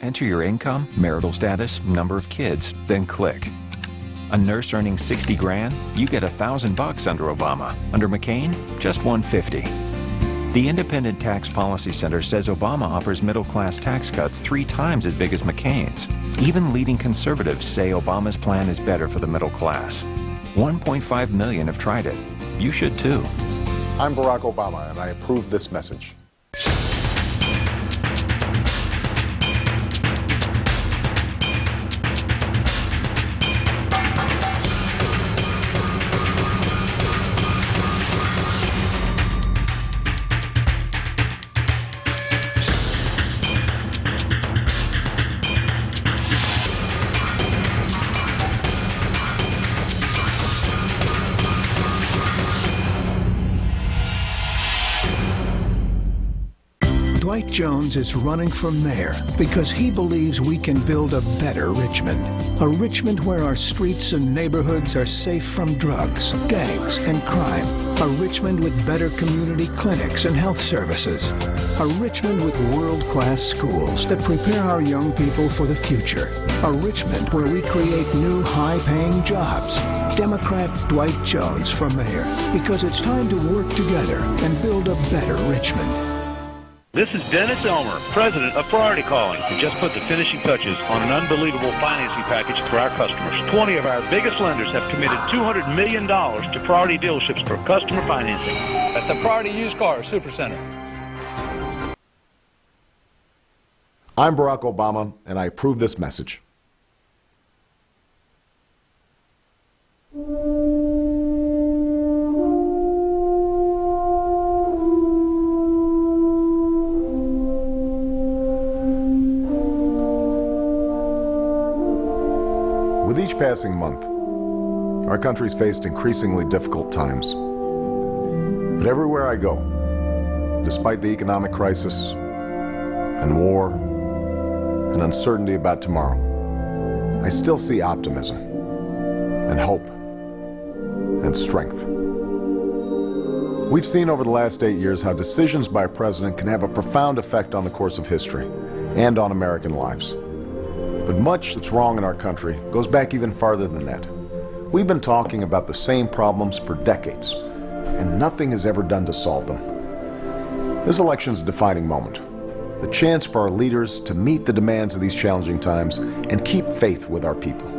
enter your income, marital status, number of kids, then click. A nurse earning 60 grand, you get $1,000 under Obama. Under McCain, just $150. The Independent Tax Policy Center says Obama offers middle-class tax cuts 3 times as big as McCain's. Even leading conservatives say Obama's plan is better for the middle class. 1.5 million have tried it. You should too. I'm Barack Obama, and I approve this message. Dwight Jones is running for mayor because he believes we can build a better Richmond. A Richmond where our streets and neighborhoods are safe from drugs, gangs, and crime. A Richmond with better community clinics and health services. A Richmond with world-class schools that prepare our young people for the future. A Richmond where we create new high-paying jobs. Democrat Dwight Jones for mayor because it's time to work together and build a better Richmond. This is Dennis Elmer, president of Priority Calling, who just put the finishing touches on an unbelievable financing package for our customers. 20 of our biggest lenders have committed $200 million to Priority dealerships for customer financing. At the Priority Used Car Supercenter. I'm Barack Obama, and I approve this message. With each passing month, our country's faced increasingly difficult times. But everywhere I go, despite the economic crisis and war and uncertainty about tomorrow, I still see optimism and hope and strength. We've seen over the last 8 years how decisions by a president can have a profound effect on the course of history and on American lives. But much that's wrong in our country goes back even farther than that. We've been talking about the same problems for decades, and nothing is ever done to solve them. This election's a defining moment, the chance for our leaders to meet the demands of these challenging times and keep faith with our people.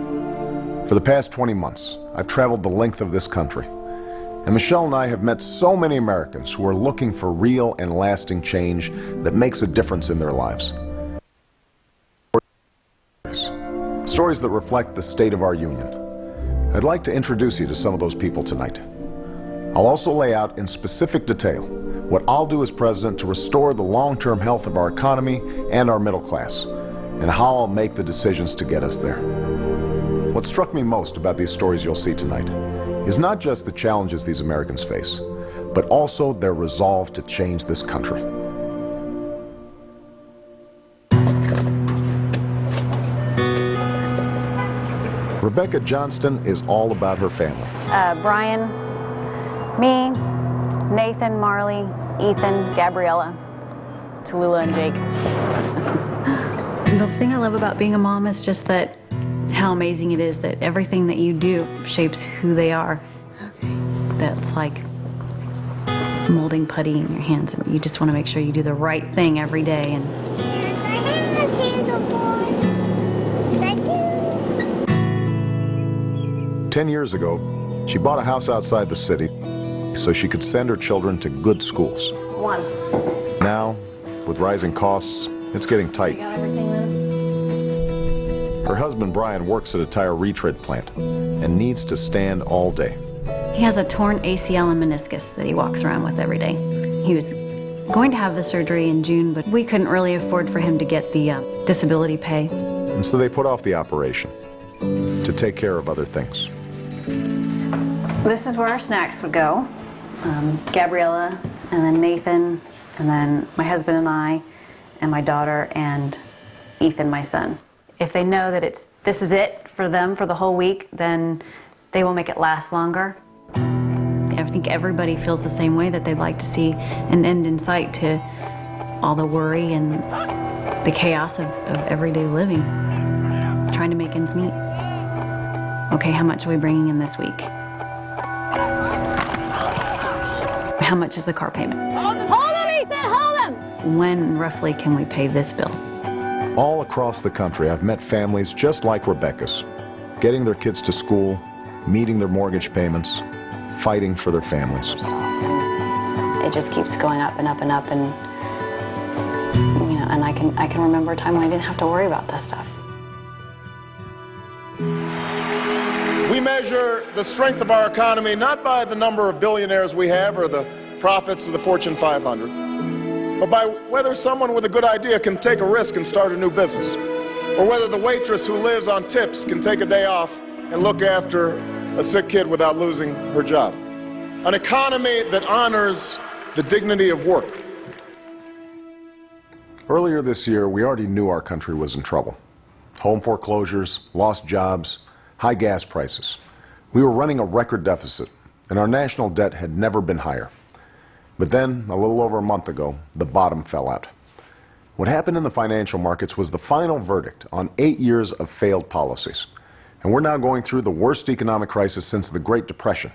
For the past 20 months, I've traveled the length of this country, and Michelle and I have met so many Americans who are looking for real and lasting change that makes a difference in their lives. Stories that reflect the state of our union. I'd like to introduce you to some of those people tonight. I'll also lay out in specific detail what I'll do as president to restore the long-term health of our economy and our middle class, and how I'll make the decisions to get us there. What struck me most about these stories you'll see tonight is not just the challenges these Americans face, but also their resolve to change this country. Rebecca Johnston is all about her family. Brian, me, Nathan, Marley, Ethan, Gabriella, Tallulah, and Jake. The thing I love about being a mom is just that how amazing it is that everything that you do shapes who they are. Okay. That's like molding putty in your hands. You just want to make sure you do the right thing every day. And yes, I have a candle board. 10 years ago, she bought a house outside the city so she could send her children to good schools. One. Now, with rising costs, it's getting tight. You got everything then? Her husband Brian works at a tire retread plant and needs to stand all day. he has a torn ACL and meniscus that he walks around with every day. He was going to have the surgery in June, but we couldn't really afford for him to get the disability pay. And so they put off the operation to take care of other things. This is where our snacks would go. Gabriella, and then Nathan, and then my husband and I, and my daughter, and Ethan, my son. If they know that this is it for them for the whole week, then they will make it last longer. I think everybody feels the same way, that they'd like to see an end in sight to all the worry and the chaos of everyday living, trying to make ends meet. Okay, how much are we bringing in this week? How much is the car payment? Hold him, Ethan, hold him! When roughly can we pay this bill? All across the country, I've met families just like Rebecca's, getting their kids to school, meeting their mortgage payments, fighting for their families. It just keeps going up and up and up, and you know, and I can remember a time when I didn't have to worry about this stuff. We measure the strength of our economy not by the number of billionaires we have or the profits of the Fortune 500, but by whether someone with a good idea can take a risk and start a new business, or whether the waitress who lives on tips can take a day off and look after a sick kid without losing her job. An economy that honors the dignity of work. Earlier this year, we already knew our country was in trouble. Home foreclosures, lost jobs, high gas prices. We were running a record deficit, and our national debt had never been higher. But then, a little over a month ago, the bottom fell out. What happened in the financial markets was the final verdict on 8 years of failed policies. And we're now going through the worst economic crisis since the Great Depression.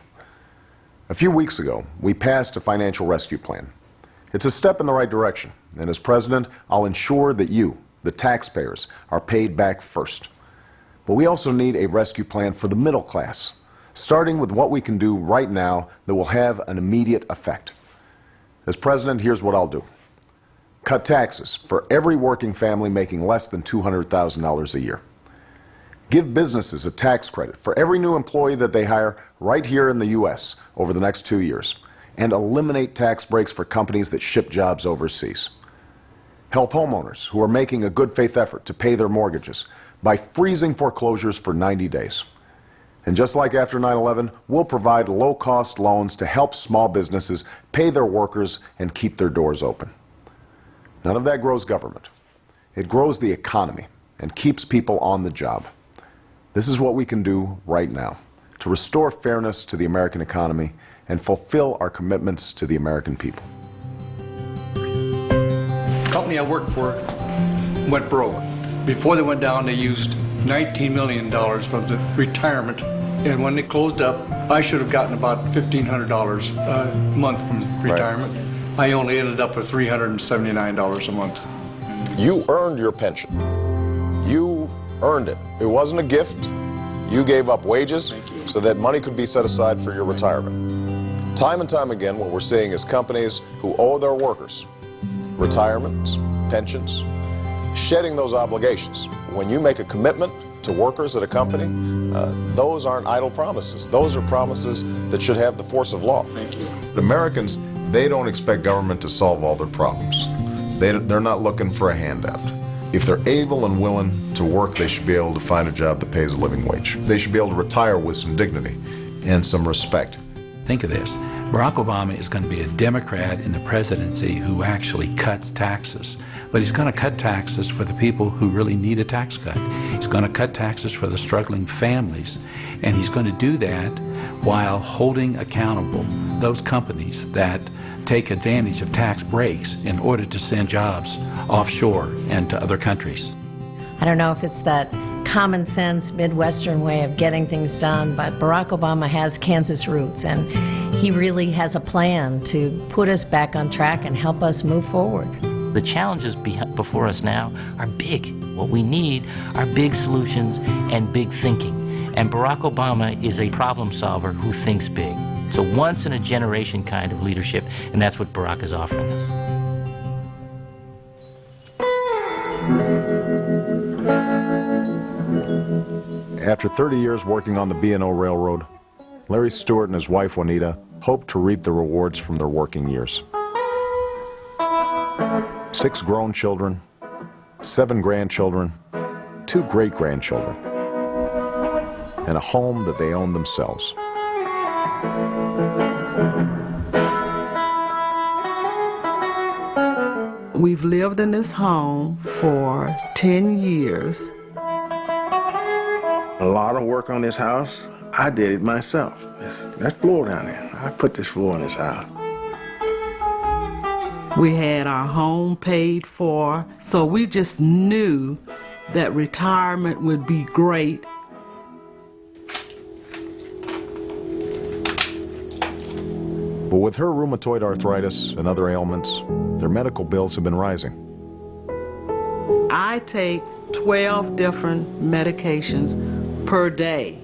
A few weeks ago, we passed a financial rescue plan. It's a step in the right direction, and as president, I'll ensure that you, the taxpayers, are paid back first. But we also need a rescue plan for the middle class, starting with what we can do right now that will have an immediate effect. As president, here's what I'll do. Cut taxes for every working family making less than $200,000 a year. Give businesses a tax credit for every new employee that they hire right here in the U.S. over the next 2 years, and eliminate tax breaks for companies that ship jobs overseas. Help homeowners who are making a good faith effort to pay their mortgages by freezing foreclosures for 90 days. And just like after 9/11, we'll provide low-cost loans to help small businesses pay their workers and keep their doors open. None of that grows government. It grows the economy and keeps people on the job. This is what we can do right now to restore fairness to the American economy and fulfill our commitments to the American people. The company I worked for went broke. Before they went down, they used $19 million from the retirement. And when they closed up, I should have gotten about $1,500 a month from retirement. Right. I only ended up with $379 a month. You earned your pension. You earned it. It wasn't a gift. You gave up wages so that money could be set aside for your retirement. Time and time again, what we're seeing is companies who owe their workers retirements, pensions, shedding those obligations. When you make a commitment to workers at a company, those aren't idle promises. Those are promises that should have the force of law. Thank you. Americans, they don't expect government to solve all their problems. They're not looking for a handout. If they're able and willing to work, they should be able to find a job that pays a living wage. They should be able to retire with some dignity and some respect. Think of this. Barack Obama is going to be a Democrat in the presidency who actually cuts taxes. But he's going to cut taxes for the people who really need a tax cut. He's going to cut taxes for the struggling families. And he's going to do that while holding accountable those companies that take advantage of tax breaks in order to send jobs offshore and to other countries. I don't know if it's that common sense Midwestern way of getting things done, but Barack Obama has Kansas roots, and he really has a plan to put us back on track and help us move forward. The challenges before us now are big. What we need are big solutions and big thinking. And Barack Obama is a problem solver who thinks big. It's a once-in-a-generation kind of leadership, and that's what Barack is offering us. After 30 years working on the B&O Railroad, Larry Stewart and his wife Juanita hope to reap the rewards from their working years. 6 grown children, 7 grandchildren, 2 great-grandchildren, and a home that they own themselves. We've lived in this home for 10 years. A lot of work on this house, I did it myself. That floor down there, I put this floor in this house. We had our home paid for, so we just knew that retirement would be great. But with her rheumatoid arthritis and other ailments, their medical bills have been rising. I take 12 different medications per day.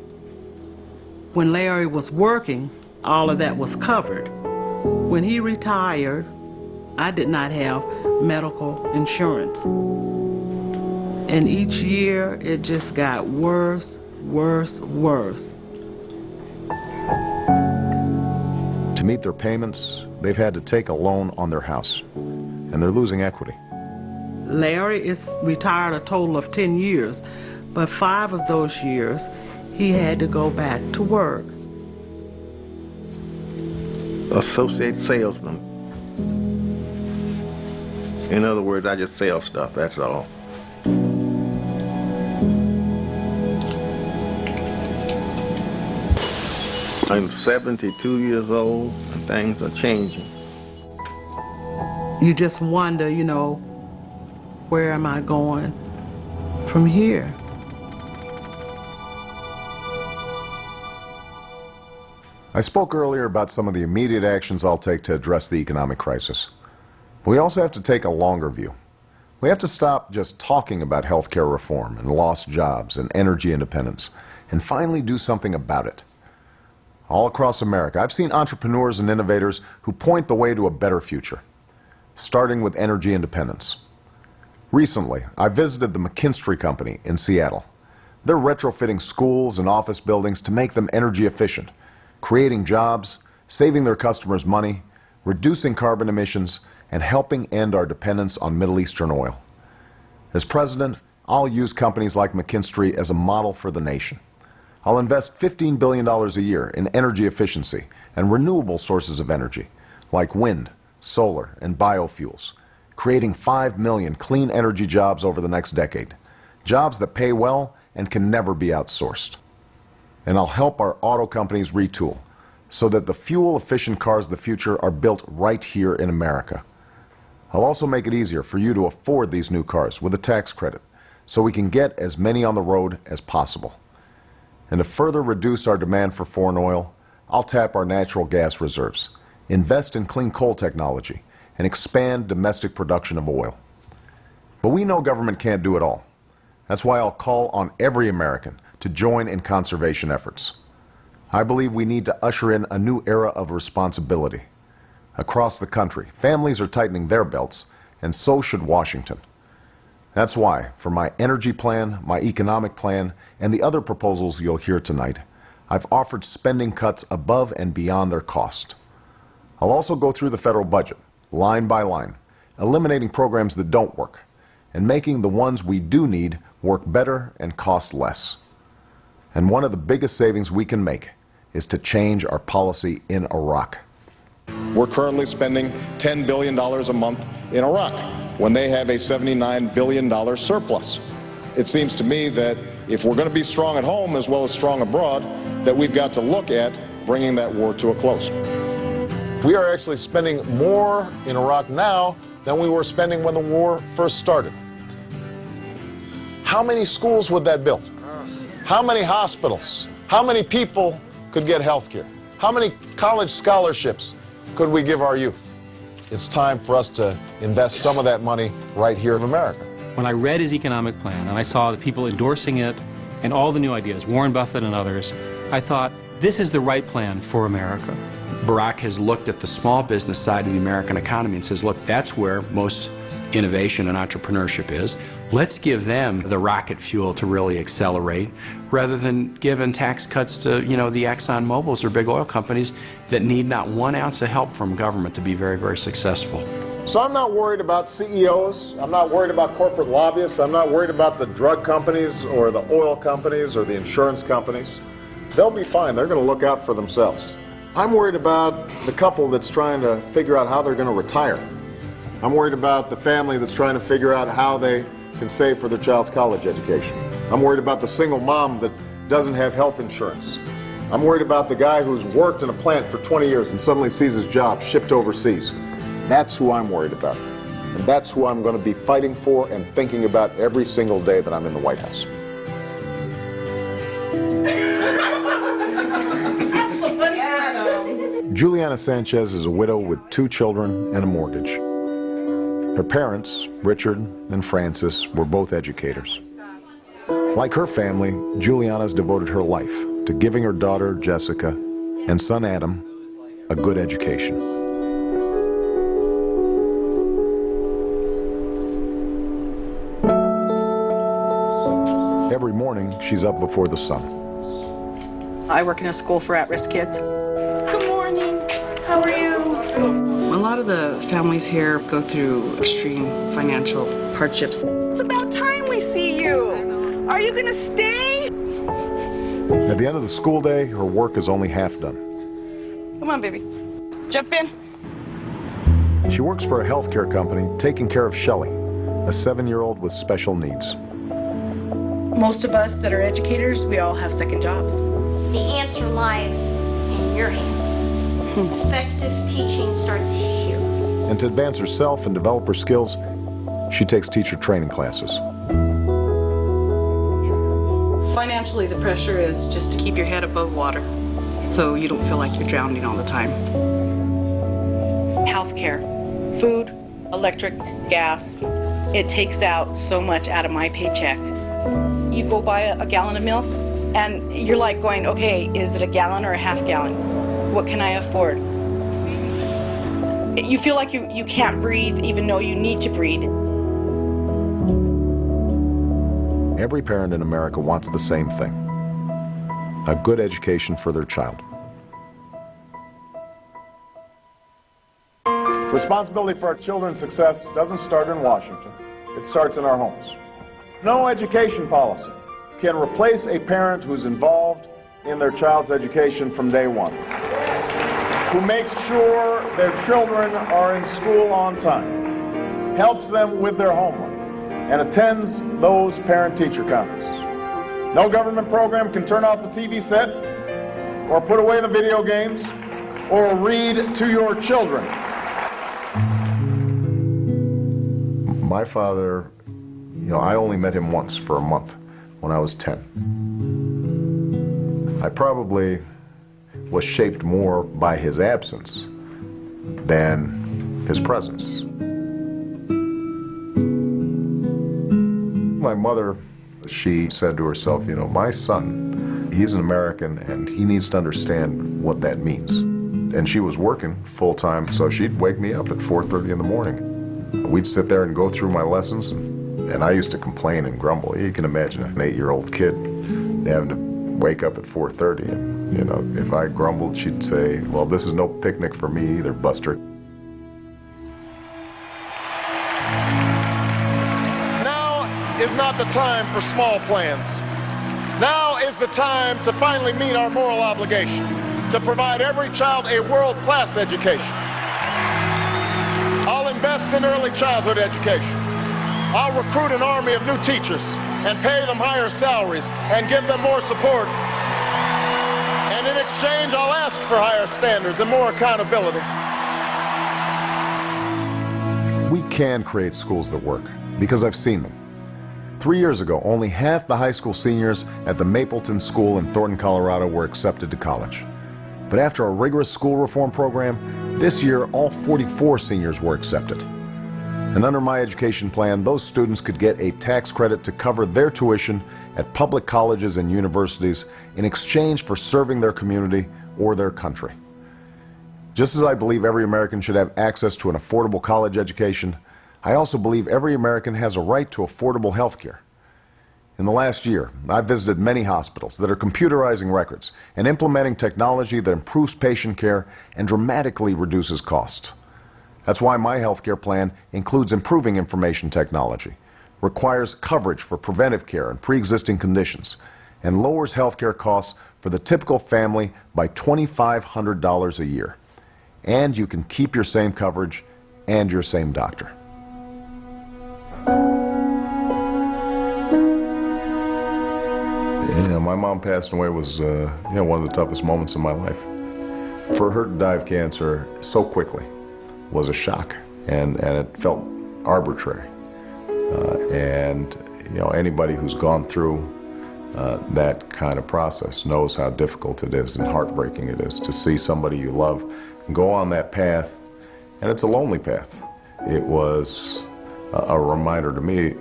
When Larry was working, all of that was covered. When he retired, I did not have medical insurance. And each year, it just got worse, worse, worse. To meet their payments, they've had to take a loan on their house, and they're losing equity. Larry is retired a total of 10 years, but 5 of those years, he had to go back to work. Associate salesman. In other words, I just sell stuff, that's all. I'm 72 years old and things are changing. You just wonder, you know, where am I going from here? I spoke earlier about some of the immediate actions I'll take to address the economic crisis. But we also have to take a longer view. We have to stop just talking about healthcare reform and lost jobs and energy independence and finally do something about it. All across America, I've seen entrepreneurs and innovators who point the way to a better future, starting with energy independence. Recently, I visited the McKinstry Company in Seattle. They're retrofitting schools and office buildings to make them energy efficient, creating jobs, saving their customers money, reducing carbon emissions, and helping end our dependence on Middle Eastern oil. As president, I'll use companies like McKinstry as a model for the nation. I'll invest $15 billion a year in energy efficiency and renewable sources of energy, like wind, solar, and biofuels, creating 5 million clean energy jobs over the next decade, jobs that pay well and can never be outsourced. And I'll help our auto companies retool so that the fuel-efficient cars of the future are built right here in America. I'll also make it easier for you to afford these new cars with a tax credit so we can get as many on the road as possible. And to further reduce our demand for foreign oil, I'll tap our natural gas reserves, invest in clean coal technology, and expand domestic production of oil. But we know government can't do it all. That's why I'll call on every American to join in conservation efforts. I believe we need to usher in a new era of responsibility. Across the country, families are tightening their belts, and so should Washington. That's why, for my energy plan, my economic plan, and the other proposals you'll hear tonight, I've offered spending cuts above and beyond their cost. I'll also go through the federal budget, line by line, eliminating programs that don't work, and making the ones we do need work better and cost less. And one of the biggest savings we can make is to change our policy in Iraq. We're currently spending $10 billion a month in Iraq when they have a $79 billion surplus. It seems to me that if we're going to be strong at home as well as strong abroad, that we've got to look at bringing that war to a close. We are actually spending more in Iraq now than we were spending when the war first started. How many schools would that build? How many hospitals? How many people could get health care? How many college scholarships could we give our youth? It's time for us to invest some of that money right here in America. When I read his economic plan and I saw the people endorsing it and all the new ideas, Warren Buffett and others, I thought, this is the right plan for America. Barack has looked at the small business side of the American economy and says, look, that's where most innovation and entrepreneurship is. Let's give them the rocket fuel to really accelerate rather than giving tax cuts to, the Exxon Mobils or big oil companies that need not 1 ounce of help from government to be very, very successful. So I'm not worried about CEOs. I'm not worried about corporate lobbyists. I'm not worried about the drug companies or the oil companies or the insurance companies. They'll be fine. They're going to look out for themselves. I'm worried about the couple that's trying to figure out how they're going to retire. I'm worried about the family that's trying to figure out how they can save for their child's college education. I'm worried about the single mom that doesn't have health insurance. I'm worried about the guy who's worked in a plant for 20 years and suddenly sees his job shipped overseas. That's who I'm worried about. And that's who I'm going to be fighting for and thinking about every single day that I'm in the White House. Juliana Sanchez is a widow with 2 children and a mortgage. Her parents, Richard and Frances, were both educators. Like her family, Juliana's devoted her life to giving her daughter, Jessica, and son, Adam, a good education. Every morning, she's up before the sun. I work in a school for at-risk kids. Good morning. How are you? A lot of the families here go through extreme financial hardships. It's about time we see you. Are you gonna stay? At the end of the school day, her work is only half done. Come on, baby. Jump in. She works for a healthcare company taking care of Shelley, a 7-year-old with special needs. Most of us that are educators, we all have second jobs. The answer lies in your hands. Effective teaching starts here. And to advance herself and develop her skills, she takes teacher training classes. Financially, the pressure is just to keep your head above water so you don't feel like you're drowning all the time. Healthcare, food, electric, gas, it takes out so much out of my paycheck. You go buy a gallon of milk and you're like going, okay, is it a gallon or a half gallon? What can I afford? You feel like you can't breathe even though you need to breathe. Every parent in America wants the same thing: a good education for their child. Responsibility for our children's success doesn't start in Washington. It starts in our homes. No education policy can replace a parent who's involved in their child's education from day one, who makes sure their children are in school on time, helps them with their homework, and attends those parent-teacher conferences. No government program can turn off the TV set, or put away the video games, or read to your children. My father, I only met him once for a month when I was 10. I probably was shaped more by his absence than his presence. My mother, she said to herself, my son, he's an American and he needs to understand what that means. And she was working full time, so she'd wake me up at 4:30 in the morning. We'd sit there and go through my lessons, and I used to complain and grumble. You can imagine an 8-year-old kid having to wake up at 4:30. And, if I grumbled, she'd say, well, this is no picnic for me either, Buster. Now is not the time for small plans. Now is the time to finally meet our moral obligation to provide every child a world-class education. I'll invest in early childhood education. I'll recruit an army of new teachers and pay them higher salaries and give them more support. And in exchange, I'll ask for higher standards and more accountability. We can create schools that work, because I've seen them. 3 years ago, only half the high school seniors at the Mapleton School in Thornton, Colorado were accepted to college. But after a rigorous school reform program, this year all 44 seniors were accepted. And under my education plan, those students could get a tax credit to cover their tuition at public colleges and universities in exchange for serving their community or their country. Just as I believe every American should have access to an affordable college education, I also believe every American has a right to affordable health care. In the last year, I've visited many hospitals that are computerizing records and implementing technology that improves patient care and dramatically reduces costs. That's why my health care plan includes improving information technology, requires coverage for preventive care and pre-existing conditions, and lowers health care costs for the typical family by $2,500 a year. And you can keep your same coverage and your same doctor. My mom passing away was one of the toughest moments in my life. For her to die of cancer so quickly was a shock, and it felt arbitrary. And anybody who's gone through that kind of process knows how difficult it is and heartbreaking it is to see somebody you love go on that path, and it's a lonely path. It was a reminder to me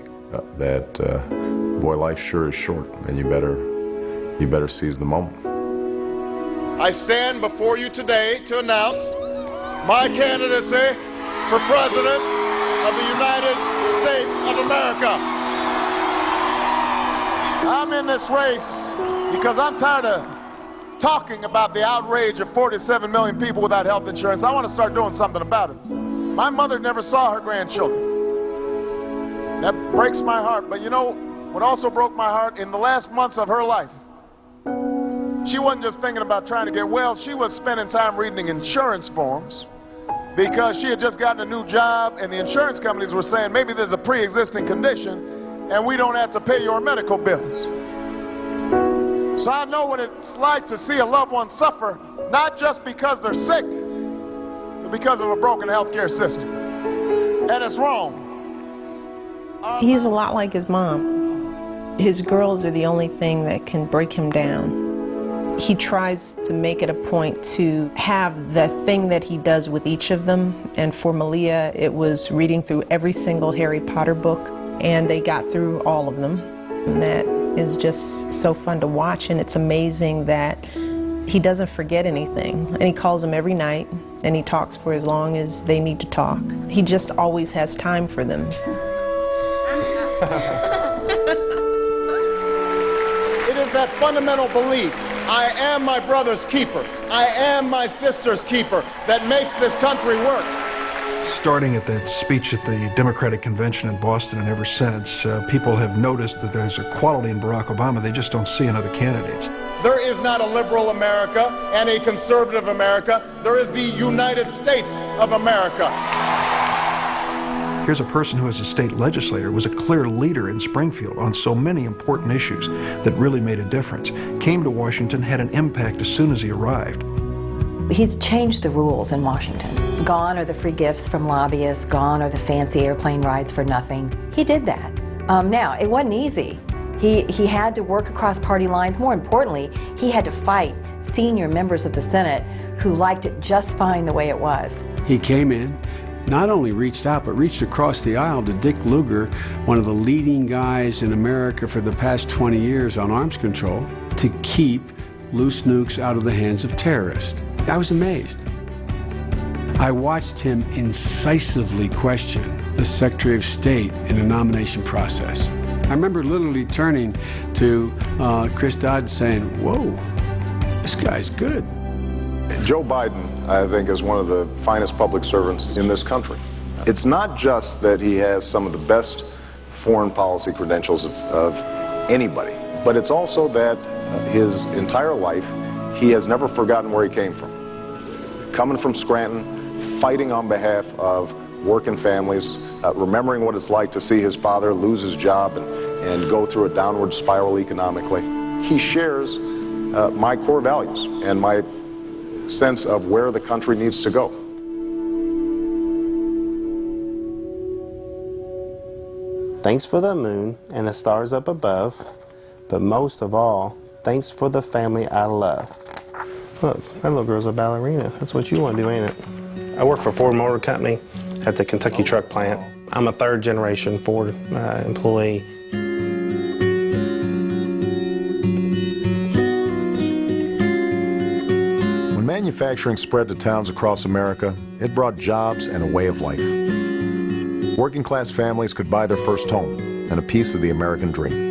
that boy, life sure is short, and you better seize the moment. I stand before you today to announce my candidacy for President of the United States of America. I'm in this race because I'm tired of talking about the outrage of 47 million people without health insurance. I want to start doing something about it. My mother never saw her grandchildren. That breaks my heart, but you know what also broke my heart? In the last months of her life, she wasn't just thinking about trying to get well, she was spending time reading insurance forms because she had just gotten a new job and the insurance companies were saying maybe there's a pre-existing condition and we don't have to pay your medical bills. So I know what it's like to see a loved one suffer, not just because they're sick, but because of a broken healthcare system. And it's wrong. He's a lot like his mom. His girls are the only thing that can break him down. He tries to make it a point to have the thing that he does with each of them. And for Malia, it was reading through every single Harry Potter book, and they got through all of them. And that is just so fun to watch, and it's amazing that he doesn't forget anything. And he calls them every night, and he talks for as long as they need to talk. He just always has time for them. It is that fundamental belief, I am my brother's keeper, I am my sister's keeper, that makes this country work. Starting at that speech at the Democratic Convention in Boston and ever since, people have noticed that there's a quality in Barack Obama they just don't see in other candidates. There is not a liberal America and a conservative America. There is the United States of America. Here's a person who, as a state legislator, was a clear leader in Springfield on so many important issues that really made a difference. Came to Washington, had an impact as soon as he arrived. He's changed the rules in Washington. Gone are the free gifts from lobbyists, gone are the fancy airplane rides for nothing. He did that. Now, it wasn't easy. He had to work across party lines. More importantly, he had to fight senior members of the Senate who liked it just fine the way it was. He came in, not only reached out, but reached across the aisle to Dick Lugar, one of the leading guys in America for the past 20 years on arms control, to keep loose nukes out of the hands of terrorists. I was amazed. I watched him incisively question the Secretary of State in the nomination process. I remember literally turning to Chris Dodd saying, whoa, this guy's good. Joe Biden, I think, is one of the finest public servants in this country. It's not just that he has some of the best foreign policy credentials of anybody, but it's also that his entire life, he has never forgotten where he came from. Coming from Scranton, fighting on behalf of working families, remembering what it's like to see his father lose his job and go through a downward spiral economically. He shares my core values and my sense of where the country needs to go. Thanks for the moon and the stars up above, but most of all, thanks for the family I love. Look, that little girl's a ballerina. That's what you want to do, ain't it? I work for Ford Motor Company at the Kentucky Truck Plant. I'm a third-generation Ford employee. When manufacturing spread to towns across America, it brought jobs and a way of life. Working-class families could buy their first home and a piece of the American dream.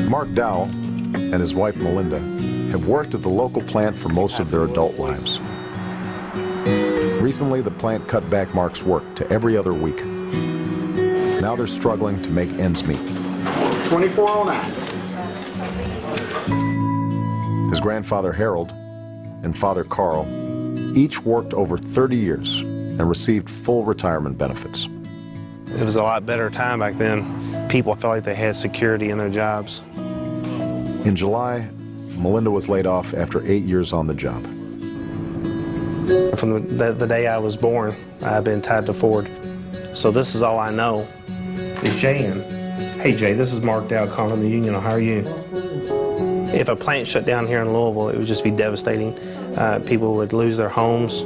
Mark Dowell and his wife Melinda have worked at the local plant for most of their adult lives. Recently, the plant cut back Mark's work to every other week. Now they're struggling to make ends meet. 2409. His grandfather Harold and father Carl each worked over 30 years and received full retirement benefits. It was a lot better time back then. People felt like they had security in their jobs. In July, Melinda was laid off after 8 years on the job. From the day I was born, I've been tied to Ford. So this is all I know is Jay in. Hey Jay, this is Mark Dowd calling from the union. How are you? If a plant shut down here in Louisville, it would just be devastating. People would lose their homes.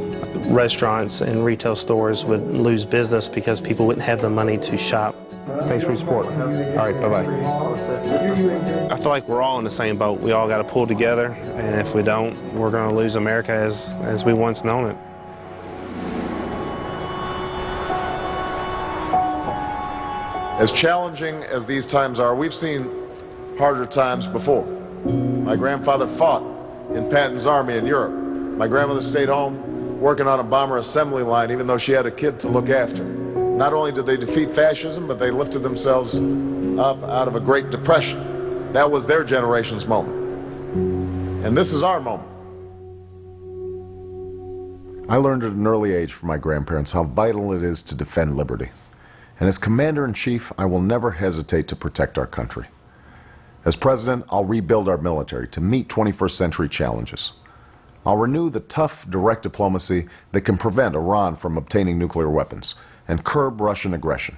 Restaurants and retail stores would lose business because people wouldn't have the money to shop. Thanks for your support. All right, bye-bye. I feel like we're all in the same boat. We all got to pull together, and if we don't, we're going to lose America as we once known it. As challenging as these times are, we've seen harder times before. My grandfather fought in Patton's army in Europe. My grandmother stayed home working on a bomber assembly line even though she had a kid to look after. Not only did they defeat fascism, but they lifted themselves up out of a Great Depression. That was their generation's moment. And this is our moment. I learned at an early age from my grandparents how vital it is to defend liberty. And as Commander-in-Chief, I will never hesitate to protect our country. As President, I'll rebuild our military to meet 21st century challenges. I'll renew the tough, direct diplomacy that can prevent Iran from obtaining nuclear weapons and curb Russian aggression.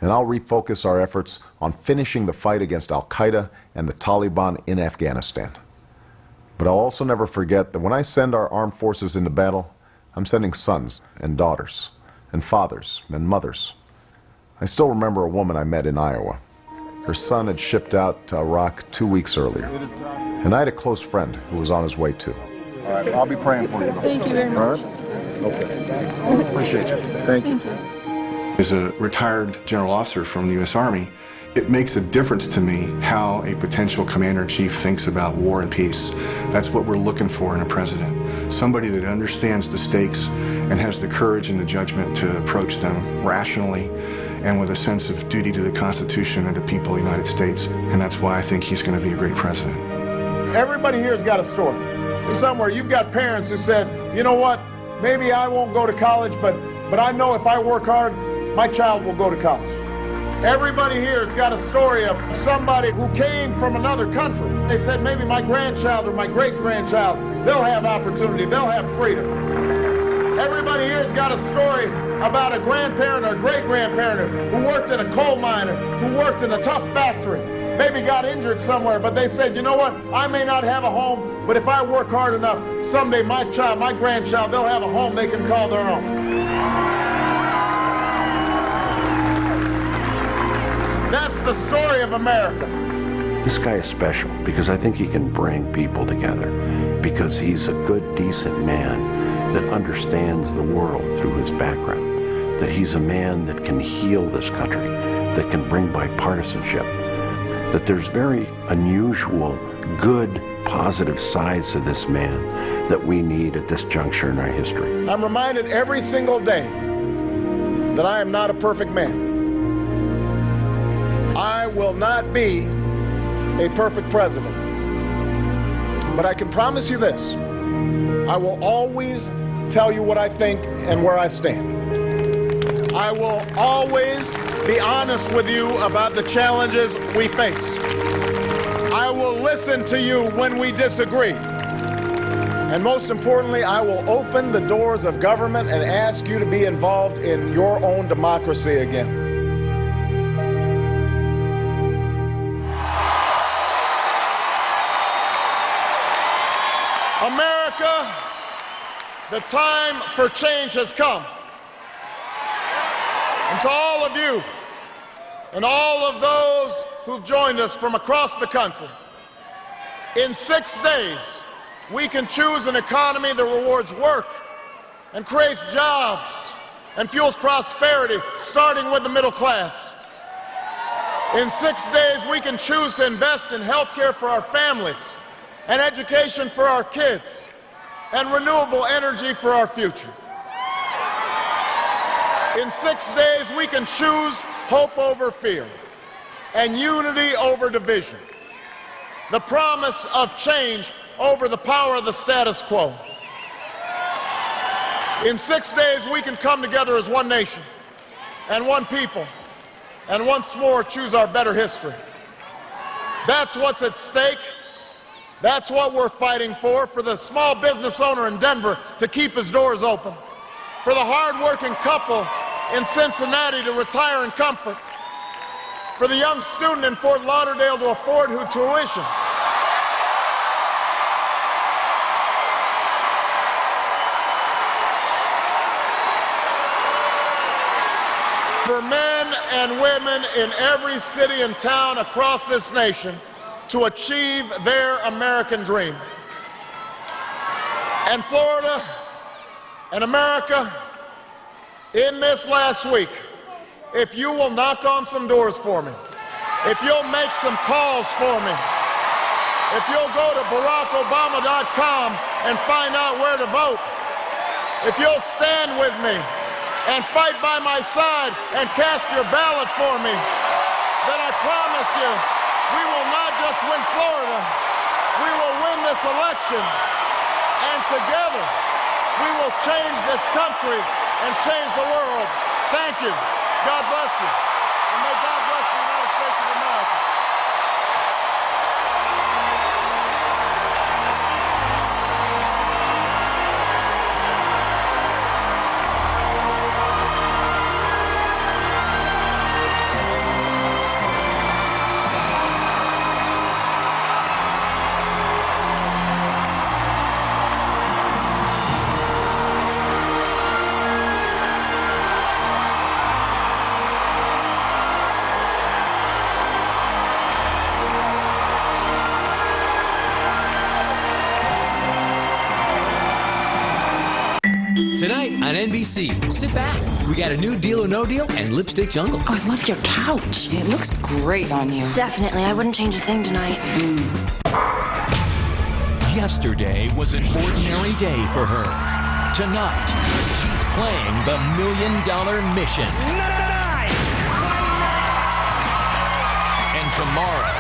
And I'll refocus our efforts on finishing the fight against Al-Qaeda and the Taliban in Afghanistan. But I'll also never forget that when I send our armed forces into battle, I'm sending sons and daughters and fathers and mothers. I still remember a woman I met in Iowa. Her son had shipped out to Iraq 2 weeks earlier. And I had a close friend who was on his way too. All right, I'll be praying for you. Thank you very much. All right? Okay. Appreciate you. Thank you. As a retired general officer from the U.S. Army, it makes a difference to me how a potential commander-in-chief thinks about war and peace. That's what we're looking for in a president. Somebody that understands the stakes and has the courage and the judgment to approach them rationally and with a sense of duty to the Constitution and the people of the United States. And that's why I think he's going to be a great president. Everybody here's got a story. Somewhere you've got parents who said, you know what, maybe I won't go to college, but I know if I work hard, my child will go to college. Everybody here has got a story of somebody who came from another country. They said maybe my grandchild or my great-grandchild, they'll have opportunity, they'll have freedom. Everybody here has got a story about a grandparent or great-grandparent who worked in a coal mine, who worked in a tough factory, maybe got injured somewhere, but they said, you know what, I may not have a home, but if I work hard enough, someday my child, my grandchild, they'll have a home they can call their own. That's the story of America. This guy is special because I think he can bring people together, because he's a good, decent man that understands the world through his background, that he's a man that can heal this country, that can bring bipartisanship, that there's very unusual, good, positive sides to this man that we need at this juncture in our history. I'm reminded every single day that I am not a perfect man. I will not be a perfect president. But I can promise you this. I will always tell you what I think and where I stand. I will always be honest with you about the challenges we face. I will listen to you when we disagree. And most importantly, I will open the doors of government and ask you to be involved in your own democracy again. America, the time for change has come. And to all of you and all of those who've joined us from across the country, in 6 days, we can choose an economy that rewards work and creates jobs and fuels prosperity, starting with the middle class. In 6 days, we can choose to invest in health care for our families and education for our kids and renewable energy for our future. In 6 days, we can choose hope over fear and unity over division, the promise of change over the power of the status quo. In 6 days, we can come together as one nation and one people and once more choose our better history. That's what's at stake, That's what we're fighting for the small business owner in Denver to keep his doors open, for the hard-working couple in Cincinnati to retire in comfort, for the young student in Fort Lauderdale to afford her tuition. For men and women in every city and town across this nation to achieve their American dream. And Florida and America, in this last week, if you will knock on some doors for me, if you'll make some calls for me, if you'll go to BarackObama.com and find out where to vote, if you'll stand with me and fight by my side and cast your ballot for me, then I promise you, we will not just win Florida, we will win this election, and together we will change this country and change the world. Thank you. God bless you. And may God bless the United States of America. Tonight on NBC, sit back. We got a new Deal or No Deal and Lipstick Jungle. Oh, I love your couch. It looks great on you. Definitely. I wouldn't change a thing tonight. Yesterday was an ordinary day for her. Tonight, she's playing the $1 Million Mission. And tomorrow,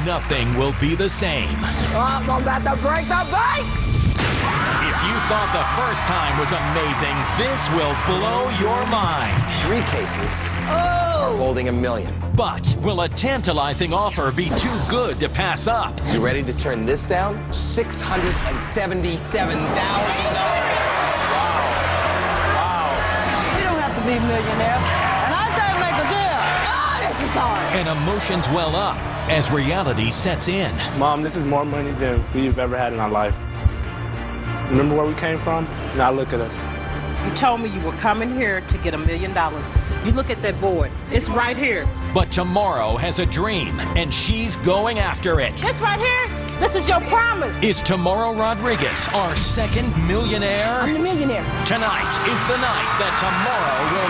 nothing will be the same. Oh, I'm about to break the bank! If you thought the first time was amazing, this will blow your mind. 3 cases are holding $1 million. But will a tantalizing offer be too good to pass up? You ready to turn this down? $677,000. You don't have to be a millionaire. And I say make a deal. Oh, this is hard. And emotions well up as reality sets in. Mom, this is more money than we've ever had in our life. Remember where we came from? Now look at us. You told me you were coming here to get $1 million. You look at that board. It's right here. But tomorrow has a dream, and she's going after it. This right here, this is your promise. Is Tomorrow Rodriguez our second millionaire? I'm the millionaire. Tonight is the night that tomorrow will